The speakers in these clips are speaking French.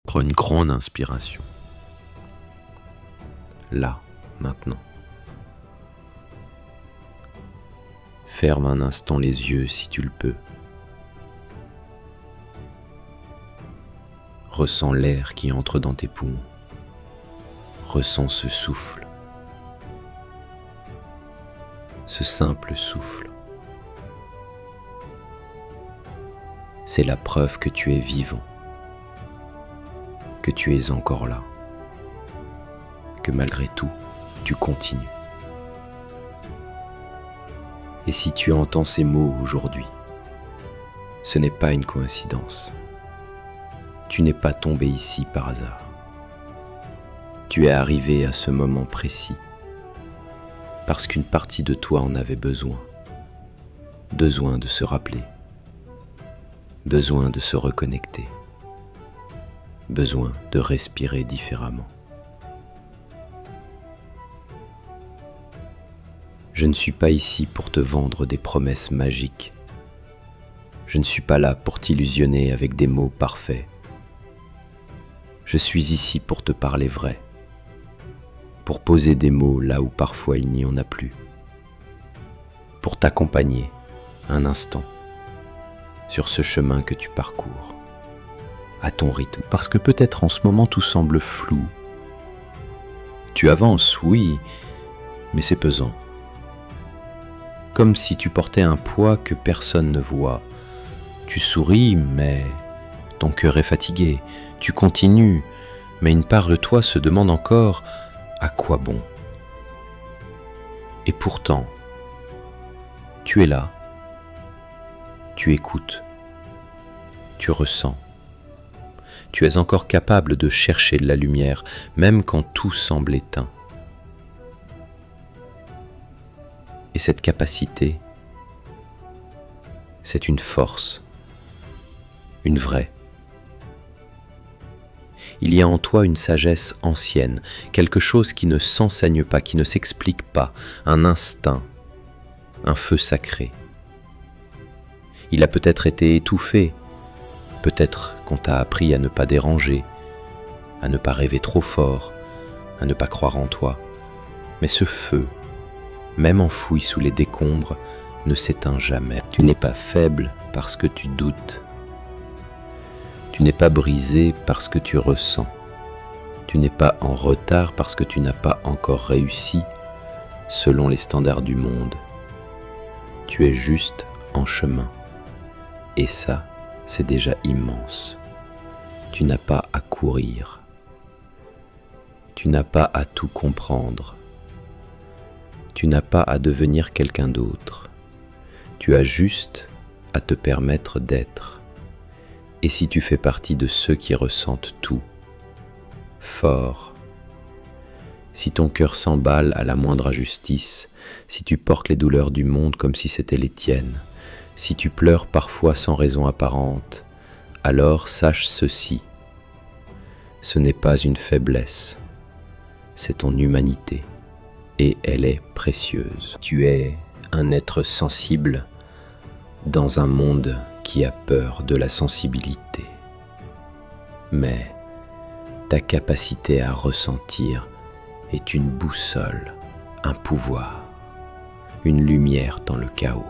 Prends une grande inspiration. Là, maintenant. Ferme un instant les yeux si tu le peux. Ressens l'air qui entre dans tes poumons. Ressens ce souffle. Ce simple souffle. C'est la preuve que tu es vivant, que tu es encore là, que malgré tout, tu continues. Et si tu entends ces mots aujourd'hui, ce n'est pas une coïncidence. Tu n'es pas tombé ici par hasard. Tu es arrivé à ce moment précis parce qu'une partie de toi en avait besoin. Besoin de se rappeler. Besoin de se reconnecter. Besoin de respirer différemment. Je ne suis pas ici pour te vendre des promesses magiques. Je ne suis pas là pour t'illusionner avec des mots parfaits. Je suis ici pour te parler vrai, pour poser des mots là où parfois il n'y en a plus, pour t'accompagner un instant sur ce chemin que tu parcours, à ton rythme, parce que peut-être en ce moment tout semble flou. Tu avances, oui, mais c'est pesant. Comme si tu portais un poids que personne ne voit. Tu souris, mais ton cœur est fatigué. Tu continues, mais une part de toi se demande encore à quoi bon. Et pourtant, tu es là. Tu écoutes. Tu ressens. Tu es encore capable de chercher de la lumière, même quand tout semble éteint. Et cette capacité, c'est une force, une vraie. Il y a en toi une sagesse ancienne, quelque chose qui ne s'enseigne pas, qui ne s'explique pas, un instinct, un feu sacré. Il a peut-être été étouffé, peut-être qu'on t'a appris à ne pas déranger, à ne pas rêver trop fort, à ne pas croire en toi. Mais ce feu, même enfoui sous les décombres, ne s'éteint jamais. Tu n'es pas faible parce que tu doutes. Tu n'es pas brisé parce que tu ressens. Tu n'es pas en retard parce que tu n'as pas encore réussi selon les standards du monde. Tu es juste en chemin. Et ça, c'est déjà immense. Tu n'as pas à courir. Tu n'as pas à tout comprendre. Tu n'as pas à devenir quelqu'un d'autre. Tu as juste à te permettre d'être. Et si tu fais partie de ceux qui ressentent tout, fort, si ton cœur s'emballe à la moindre injustice, si tu portes les douleurs du monde comme si c'était les tiennes, si tu pleures parfois sans raison apparente, alors sache ceci. Ce n'est pas une faiblesse, c'est ton humanité. Et elle est précieuse. Tu es un être sensible dans un monde qui a peur de la sensibilité. Mais ta capacité à ressentir est une boussole, un pouvoir, une lumière dans le chaos.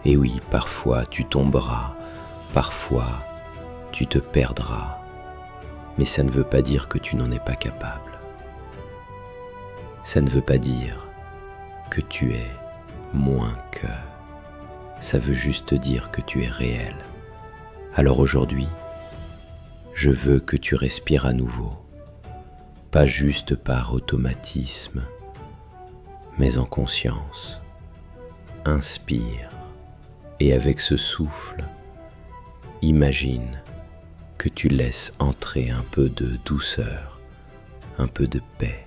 Et oui, parfois tu tomberas, parfois tu te perdras, mais ça ne veut pas dire que tu n'en es pas capable. Ça ne veut pas dire que tu es moins que. Ça veut juste dire que tu es réel. Alors aujourd'hui, je veux que tu respires à nouveau, pas juste par automatisme, mais en conscience. Inspire et avec ce souffle, imagine que tu laisses entrer un peu de douceur, un peu de paix,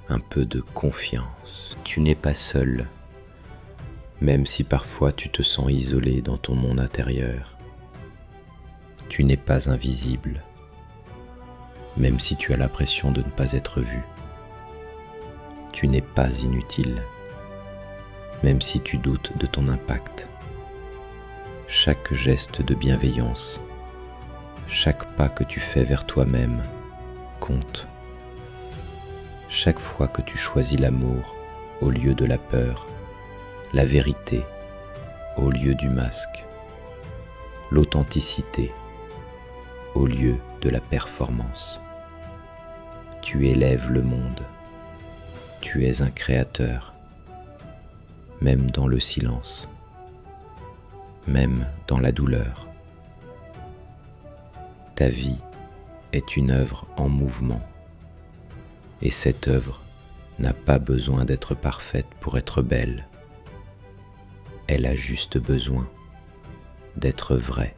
un peu de confiance. Tu n'es pas seul, même si parfois tu te sens isolé dans ton monde intérieur. Tu n'es pas invisible, même si tu as l'impression de ne pas être vu. Tu n'es pas inutile, même si tu doutes de ton impact. Chaque geste de bienveillance, Chaque pas que tu fais vers toi-même compte. Chaque fois que tu choisis l'amour au lieu de la peur, la vérité au lieu du masque, l'authenticité au lieu de la performance, tu élèves le monde. Tu es un créateur, même dans le silence, même dans la douleur. Ta vie est une œuvre en mouvement, et cette œuvre n'a pas besoin d'être parfaite pour être belle. Elle a juste besoin d'être vraie.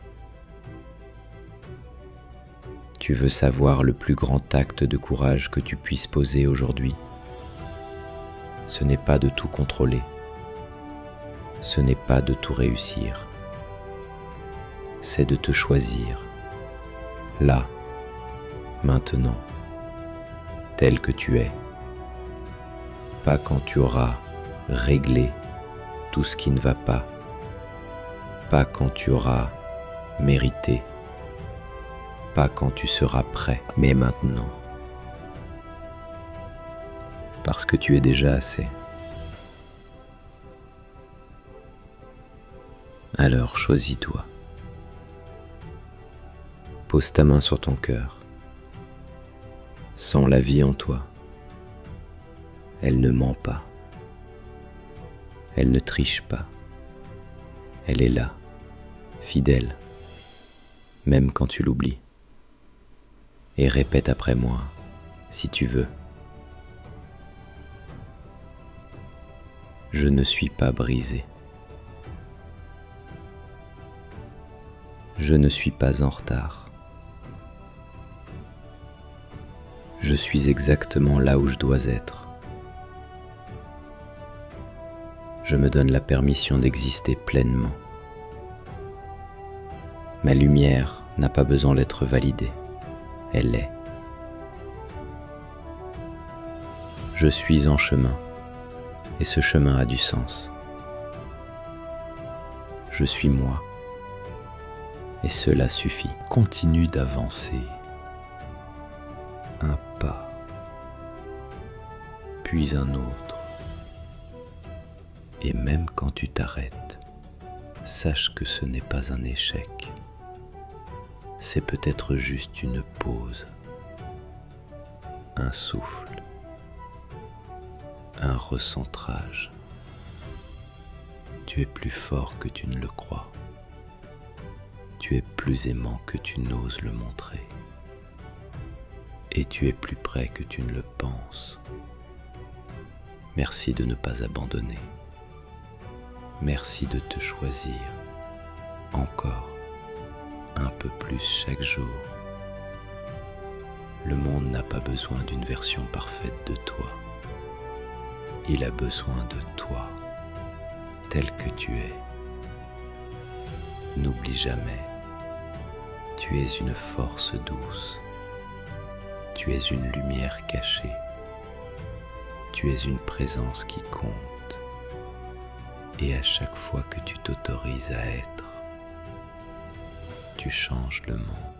Tu veux savoir le plus grand acte de courage que tu puisses poser aujourd'hui? Ce n'est pas de tout contrôler. Ce n'est pas de tout réussir. C'est de te choisir, là, maintenant, tel que tu es. Pas quand tu auras réglé tout ce qui ne va pas. Pas quand tu auras mérité. Pas quand tu seras prêt, mais maintenant. Parce que tu es déjà assez. Alors choisis-toi. Pose ta main sur ton cœur. Sens la vie en toi. Elle ne ment pas. Elle ne triche pas. Elle est là, fidèle, même quand tu l'oublies. Et répète après moi, si tu veux. Je ne suis pas brisé. Je ne suis pas en retard. Je suis exactement là où je dois être. Je me donne la permission d'exister pleinement. Ma lumière n'a pas besoin d'être validée. Elle est. Je suis en chemin, et ce chemin a du sens. Je suis moi, et cela suffit. Continue d'avancer, un pas, puis un autre. Et même quand tu t'arrêtes, sache que ce n'est pas un échec. C'est peut-être juste une pause, un souffle, un recentrage. Tu es plus fort que tu ne le crois. Tu es plus aimant que tu n'oses le montrer. Et tu es plus près que tu ne le penses. Merci de ne pas abandonner. Merci de te choisir encore un peu plus chaque jour. Le monde n'a pas besoin d'une version parfaite de toi. Il a besoin de toi, tel que tu es. N'oublie jamais, tu es une force douce. Tu es une lumière cachée. Tu es une présence qui compte. Et à chaque fois que tu t'autorises à être, tu changes le monde.